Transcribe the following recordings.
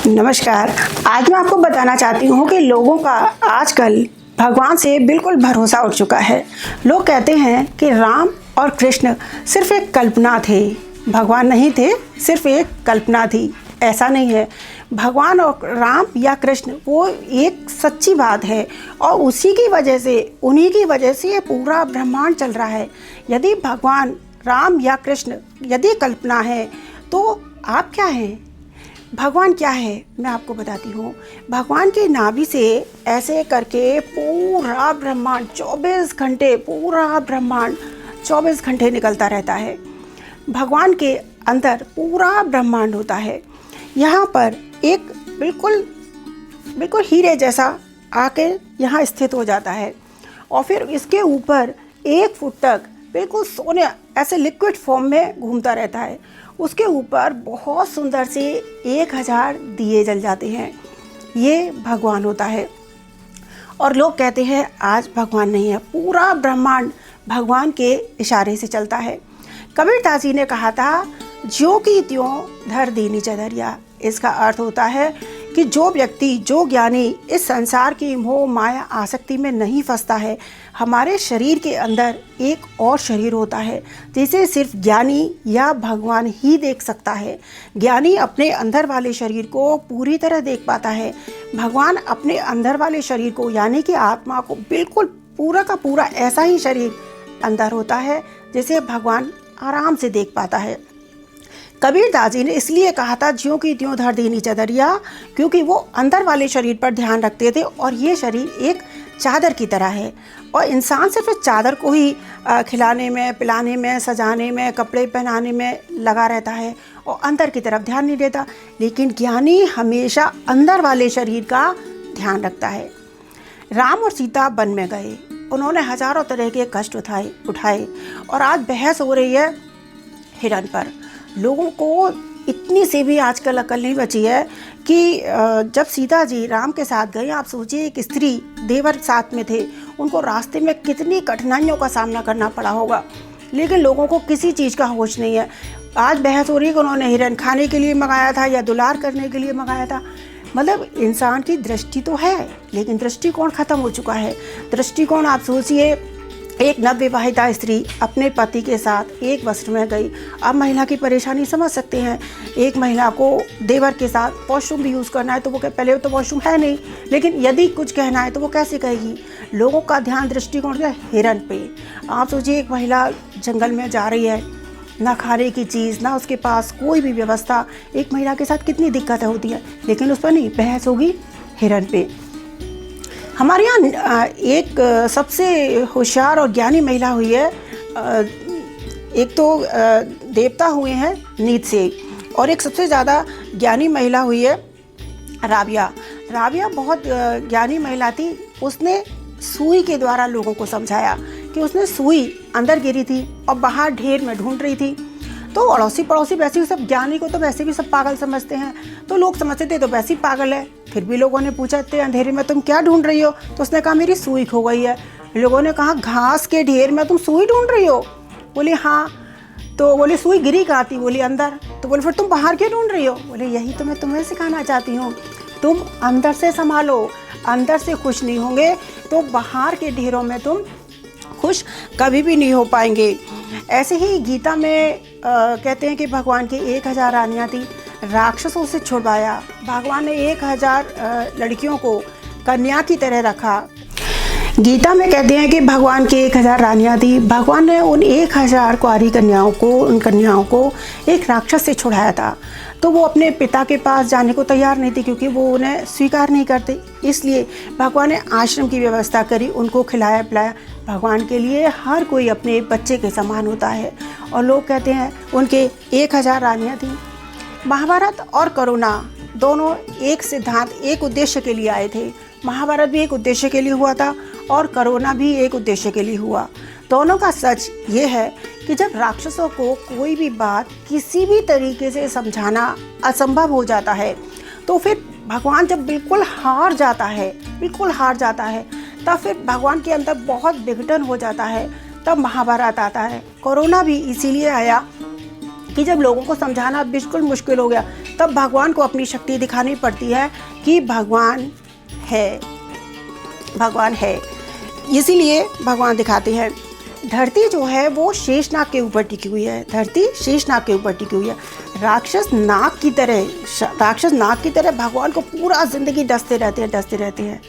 नमस्कार। आज मैं आपको बताना चाहती हूँ कि लोगों का आजकल भगवान से बिल्कुल भरोसा उठ चुका है। लोग कहते हैं कि राम और कृष्ण सिर्फ एक कल्पना थे, भगवान नहीं थे, सिर्फ एक कल्पना थी। ऐसा नहीं है। भगवान और राम या कृष्ण वो एक सच्ची बात है और उसी की वजह से, उन्हीं की वजह से ये पूरा ब्रह्मांड चल रहा है। यदि भगवान राम या कृष्ण यदि कल्पना है तो आप क्या हैं? भगवान क्या है मैं आपको बताती हूँ। भगवान की नाभि से ऐसे करके पूरा ब्रह्मांड 24 घंटे, पूरा ब्रह्मांड 24 घंटे निकलता रहता है। भगवान के अंदर पूरा ब्रह्मांड होता है। यहाँ पर एक बिल्कुल हीरे जैसा आके यहाँ स्थित हो जाता है और फिर इसके ऊपर 1 फुट तक बिल्कुल सोने ऐसे लिक्विड फॉर्म में घूमता रहता है। उसके ऊपर बहुत सुंदर से 1000 दिए जल जाते हैं। ये भगवान होता है। और लोग कहते हैं आज भगवान नहीं है। पूरा ब्रह्मांड भगवान के इशारे से चलता है। कबीरदास जी ने कहा था, ज्यों की त्यों धर दीनी चदरिया। इसका अर्थ होता है कि जो व्यक्ति, जो ज्ञानी इस संसार की मोह माया आसक्ति में नहीं फंसता है, हमारे शरीर के अंदर एक और शरीर होता है जिसे सिर्फ ज्ञानी या भगवान ही देख सकता है। ज्ञानी अपने अंदर वाले शरीर को पूरी तरह देख पाता है। भगवान अपने अंदर वाले शरीर को यानी कि आत्मा को बिल्कुल पूरा का पूरा ऐसा ही शरीर अंदर होता है जिसे भगवान आराम से देख पाता है। कबीरदास जी ने इसलिए कहा था ज्यों की त्यों धर दीनी चदरिया, क्योंकि वो अंदर वाले शरीर पर ध्यान रखते थे और ये शरीर एक चादर की तरह है और इंसान सिर्फ इस चादर को ही खिलाने में, पिलाने में, सजाने में, कपड़े पहनाने में लगा रहता है और अंदर की तरफ ध्यान नहीं देता। लेकिन ज्ञानी हमेशा अंदर वाले शरीर का ध्यान रखता है। राम और सीता वन में गए, उन्होंने हजारों तरह के कष्ट उठाए और आज बहस हो रही है हिरण पर। लोगों को इतनी से भी आजकल अकल नहीं बची है कि जब सीता जी राम के साथ गए, आप सोचिए एक स्त्री, देवर साथ में थे, उनको रास्ते में कितनी कठिनाइयों का सामना करना पड़ा होगा। लेकिन लोगों को किसी चीज़ का होश नहीं है। आज बहस हो रही है कि उन्होंने हिरण खाने के लिए मंगाया था या दुलार करने के लिए मंगाया था। मतलब इंसान की दृष्टि तो है लेकिन दृष्टिकोण ख़त्म हो चुका है। दृष्टिकोण आप सोचिए, एक नवविवाहिता स्त्री अपने पति के साथ एक वस्त्र में गई। अब महिला की परेशानी समझ सकते हैं। एक महिला को देवर के साथ वॉशरूम भी यूज़ करना है तो वो पहले तो वॉशरूम है नहीं, लेकिन यदि कुछ कहना है तो वो कैसे कहेगी? लोगों का ध्यान दृष्टिकोण है हिरण पे। आप सोचिए एक महिला जंगल में जा रही है, ना खाने की चीज़, ना उसके पास कोई भी व्यवस्था। एक महिला के साथ कितनी दिक्कतें होती है, लेकिन उस पर नहीं, बहस होगी हिरण पे। हमारे यहाँ एक सबसे होशियार और ज्ञानी महिला हुई है। एक तो देवता हुए हैं नीत से और एक सबसे ज़्यादा ज्ञानी महिला हुई है राबिया। राबिया बहुत ज्ञानी महिला थी। उसने सुई के द्वारा लोगों को समझाया कि उसने सुई अंदर गिरी थी और बाहर ढेर में ढूंढ रही थी। तो अड़ोसी पड़ोसी वैसे भी सब, ज्ञानी को तो वैसे भी सब पागल समझते हैं, तो लोग समझते थे तो वैसे ही पागल है। फिर भी लोगों ने पूछा, इतने अंधेरे में तुम क्या ढूंढ रही हो? तो उसने कहा मेरी सुई खो गई है। लोगों ने कहा घास के ढेर में तुम सुई ढूंढ रही हो? बोली हाँ। तो बोले सुई गिरी कहाँ थी? बोली अंदर। तो बोले फिर तुम बाहर क्यों ढूंढ रही हो? बोले यही तो मैं तुम्हें सिखाना चाहती हूँ, तुम अंदर से संभालो। अंदर से खुश नहीं होंगे तो बाहर के ढेरों में तुम खुश कभी भी नहीं हो पाएंगे। ऐसे ही गीता में कहते हैं कि भगवान की 1000 रानियाँ थी, राक्षसों से छुड़वाया। भगवान ने 1000 लड़कियों को कन्या की तरह रखा। गीता में कहते हैं कि भगवान की 1000 रानियाँ थी। भगवान ने उन 1000 कुंवारी कन्याओं को, उन कन्याओं को एक राक्षस से छुड़ाया था। तो वो अपने पिता के पास जाने को तैयार नहीं थी क्योंकि वो उन्हें स्वीकार नहीं करते। इसलिए भगवान ने आश्रम की व्यवस्था करी, उनको खिलाया पिलाया। भगवान के लिए हर कोई अपने बच्चे के समान होता है। और लोग कहते हैं उनके 1000 रानियाँ थीं। महाभारत और करुणा दोनों एक सिद्धांत, एक उद्देश्य के लिए आए थे। महाभारत भी एक उद्देश्य के लिए हुआ था और करुणा भी एक उद्देश्य के लिए हुआ। दोनों का सच ये है कि जब राक्षसों को कोई भी बात किसी भी तरीके से समझाना असंभव हो जाता है, तो फिर भगवान जब बिल्कुल हार जाता है, तब फिर भगवान के अंदर बहुत विघटन हो जाता है। तब महाभारत आता है। कोरोना भी इसीलिए आया कि जब लोगों को समझाना बिल्कुल मुश्किल हो गया, तब भगवान को अपनी शक्ति दिखानी पड़ती है कि भगवान है, भगवान है। इसीलिए भगवान दिखाते हैं। धरती जो है वो शेषनाग के ऊपर टिकी हुई है, धरती शेषनाग के ऊपर टिकी हुई है। राक्षस नाग की तरह भगवान को पूरा ज़िंदगी डसते रहते हैं।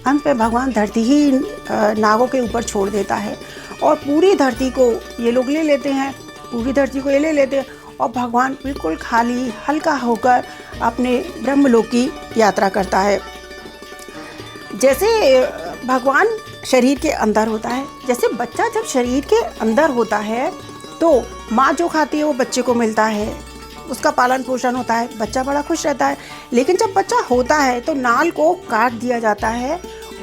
अंत पे भगवान धरती ही नागों के ऊपर छोड़ देता है और पूरी धरती को ये लोग ले लेते हैं, और भगवान बिल्कुल खाली हल्का होकर अपने ब्रह्मलोक की यात्रा करता है। जैसे भगवान शरीर के अंदर होता है, जैसे बच्चा जब शरीर के अंदर होता है तो माँ जो खाती है वो बच्चे को मिलता है, उसका पालन पोषण होता है, बच्चा बड़ा खुश रहता है। लेकिन जब बच्चा होता है तो नाल को काट दिया जाता है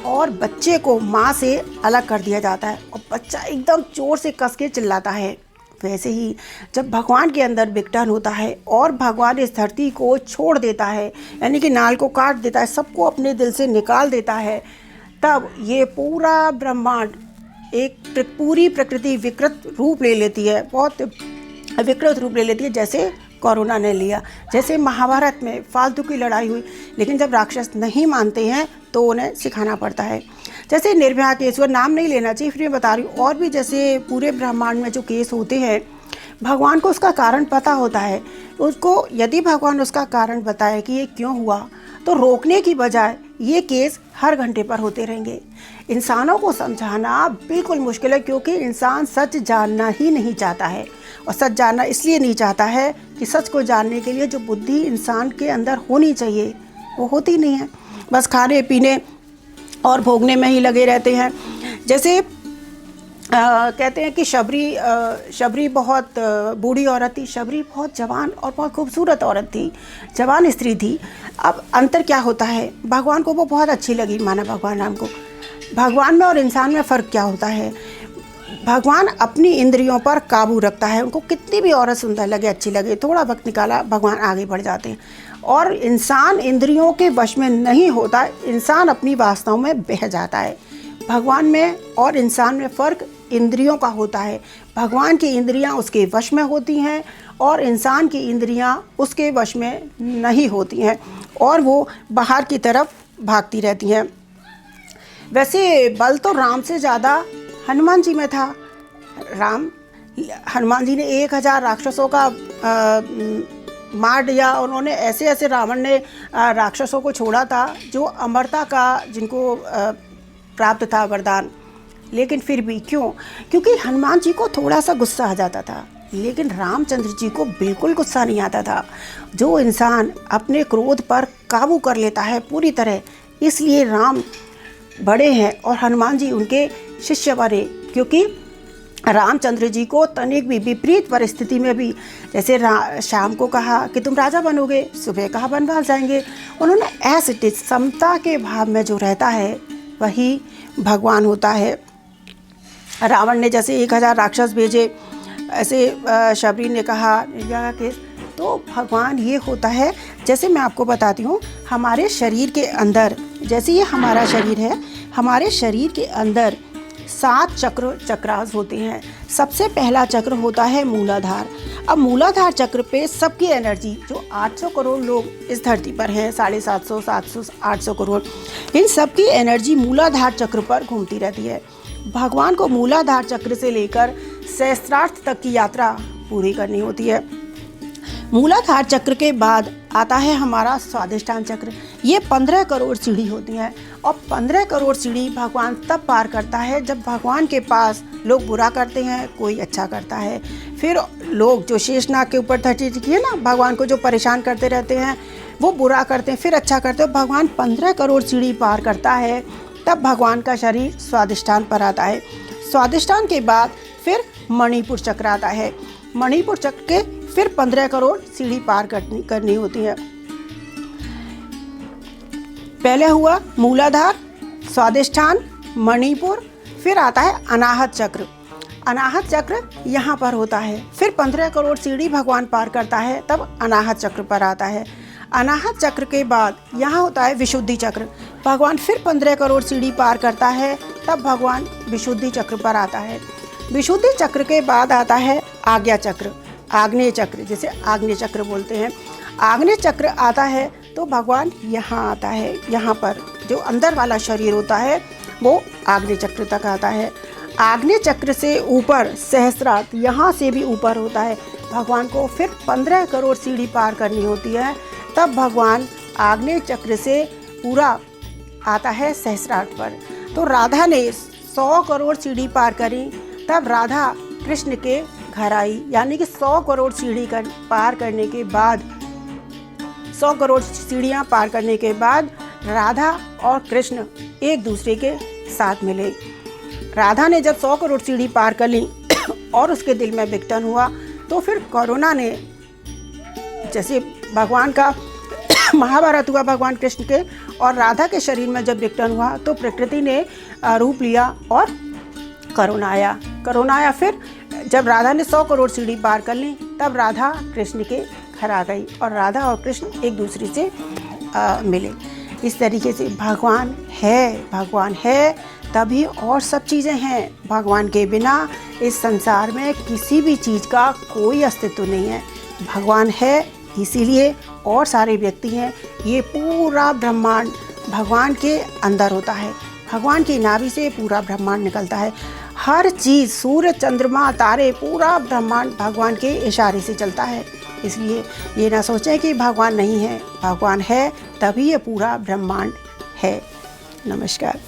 और बच्चे को माँ से अलग कर दिया जाता है और बच्चा एकदम जोर से कस के चिल्लाता है। वैसे ही जब भगवान के अंदर विघटन होता है और भगवान इस धरती को छोड़ देता है, यानी कि नाल को काट देता है, सबको अपने दिल से निकाल देता है, तब ये पूरा ब्रह्मांड पूरी प्रकृति विकृत रूप ले लेती है, बहुत विकृत रूप ले लेती है, जैसे कोरोना ने लिया, जैसे महाभारत में फालतू की लड़ाई हुई। लेकिन जब राक्षस नहीं मानते हैं तो उन्हें सिखाना पड़ता है। जैसे निर्भया केस, वो नाम नहीं लेना चाहिए, फिर मैं बता रही हूँ। और भी जैसे पूरे ब्रह्मांड में जो केस होते हैं, भगवान को उसका कारण पता होता है। उसको यदि भगवान उसका कारण बताए कि ये क्यों हुआ, तो रोकने की बजाय ये केस हर घंटे पर होते रहेंगे। इंसानों को समझाना बिल्कुल मुश्किल है, क्योंकि इंसान सच जानना ही नहीं चाहता है। और सच जानना इसलिए नहीं चाहता है कि सच को जानने के लिए जो बुद्धि इंसान के अंदर होनी चाहिए वो होती नहीं है। बस खाने पीने और भोगने में ही लगे रहते हैं। जैसे कहते हैं कि शबरी बहुत बूढ़ी औरत थी, शबरी बहुत जवान और बहुत खूबसूरत औरत थी, जवान स्त्री थी। अब अंतर क्या होता है, भगवान को वो बहुत अच्छी लगी, माना भगवान राम को। भगवान में और इंसान में फ़र्क क्या होता है, भगवान अपनी इंद्रियों पर काबू रखता है। उनको कितनी भी औरत सुंदर लगे, अच्छी लगे, थोड़ा वक्त निकाला, भगवान आगे बढ़ जाते हैं। और इंसान इंद्रियों के वश में नहीं होता, इंसान अपनी वासनाओं में बह जाता है। भगवान में और इंसान में फ़र्क इंद्रियों का होता है। भगवान की इंद्रियां उसके वश में होती हैं और इंसान की इंद्रियां उसके वश में नहीं होती हैं और वो बाहर की तरफ भागती रहती हैं। वैसे बल तो राम से ज़्यादा हनुमान जी में था। हनुमान जी ने 1000 राक्षसों का मार दिया। उन्होंने ऐसे रावण ने राक्षसों को छोड़ा था जो अमरता का जिनको प्राप्त था वरदान। लेकिन फिर भी क्यों? क्योंकि हनुमान जी को थोड़ा सा गुस्सा आ जाता था, लेकिन रामचंद्र जी को बिल्कुल गुस्सा नहीं आता था। जो इंसान अपने क्रोध पर काबू कर लेता है पूरी तरह, इसलिए राम बड़े हैं और हनुमान जी उनके शिष्य बने। क्योंकि रामचंद्र जी को तनिक भी विपरीत परिस्थिति में भी, जैसे शाम को कहा कि तुम राजा बनोगे, सुबह कहा वनवास जाएंगे, उन्होंने ऐसे समता के भाव में जो रहता है वही भगवान होता है। रावण ने जैसे 1000 राक्षस भेजे, ऐसे शबरी ने कहा निर्भया के, तो भगवान ये होता है। जैसे मैं आपको बताती हूँ, हमारे शरीर के अंदर, जैसे ये हमारा शरीर है, हमारे शरीर के अंदर 7 चक्रास होते हैं। सबसे पहला चक्र होता है मूलाधार। अब मूलाधार चक्र पे सबकी एनर्जी, जो 800 करोड़ लोग इस धरती पर हैं, 750, 700, 800 करोड़, इन सबकी एनर्जी मूलाधार चक्र पर घूमती रहती है। भगवान को मूलाधार चक्र से लेकर सहस्त्रार्थ तक की यात्रा पूरी करनी होती है। मूलाधार चक्र के बाद आता है हमारा स्वादिष्ठान चक्र। ये 15 करोड़ सीढ़ी होती हैं और 15 करोड़ सीढ़ी भगवान तब पार करता है जब भगवान के पास लोग बुरा करते हैं, कोई अच्छा करता है। फिर लोग जो शेषनाग के ऊपर धरती टिकी है ना, भगवान को जो परेशान करते रहते हैं, वो बुरा करते हैं, फिर अच्छा करते हैं। भगवान 15 करोड़ सीढ़ी पार करता है, तब भगवान का शरीर स्वादिष्ठान पर आता है। स्वादिष्ठान के बाद फिर मणिपुर चक्र आता है। मणिपुर चक्र के फिर 15 करोड़ सीढ़ी पार करनी होती है। पहले हुआ मूलाधार, स्वादिष्ठान, मणिपुर, फिर आता है अनाहत चक्र। अनाहत चक्र यहाँ पर होता है। फिर 15 करोड़ सीढ़ी भगवान पार करता है, तब अनाहत चक्र पर आता है। अनाहत चक्र के बाद यहाँ होता है विशुद्धि चक्र। भगवान फिर 15 करोड़ सीढ़ी पार करता है, तब भगवान विशुद्धि चक्र पर आता है। विशुद्धि चक्र के बाद आता है आज्ञा चक्र। आग्नेय चक्र, जिसे आग्नेय चक्र बोलते हैं, आग्नेय चक्र आता है तो भगवान यहाँ आता है। यहाँ पर जो अंदर वाला शरीर होता है वो आग्नेय चक्र तक आता है। आग्नेय चक्र से ऊपर सहस्त्रार, यहाँ से भी ऊपर होता है। भगवान को फिर 15 करोड़ सीढ़ी पार करनी होती है, तब भगवान आग्नेय चक्र से पूरा आता है सहस्त्रार पर। तो राधा ने 100 करोड़ सीढ़ी पार करी, तब राधा कृष्ण के घर आई। यानी कि 100 करोड़ सीढ़ी पार करने के बाद, 100 करोड़ सीढ़ियाँ पार करने के बाद राधा और कृष्ण एक दूसरे के साथ मिले। राधा ने जब 100 करोड़ सीढ़ी पार कर ली और उसके दिल में विघटन हुआ, तो फिर करुणा ने, जैसे भगवान का महाभारत हुआ भगवान कृष्ण के और राधा के शरीर में जब विघटन हुआ, तो प्रकृति ने रूप लिया और करुणा आया। फिर जब राधा ने 100 करोड़ सीढ़ी पार कर ली, तब राधा कृष्ण के घर आ गई और राधा और कृष्ण एक दूसरे से मिले। इस तरीके से भगवान है तभी और सब चीज़ें हैं। भगवान के बिना इस संसार में किसी भी चीज़ का कोई अस्तित्व नहीं है। भगवान है, इसीलिए और सारे व्यक्ति हैं। ये पूरा ब्रह्मांड भगवान के अंदर होता है। भगवान की नाभि से पूरा ब्रह्मांड निकलता है। हर चीज़, सूर्य, चंद्रमा, तारे, पूरा ब्रह्मांड भगवान के इशारे से चलता है। इसलिए ये ना सोचें कि भगवान नहीं है, भगवान है तभी ये पूरा ब्रह्मांड है। नमस्कार।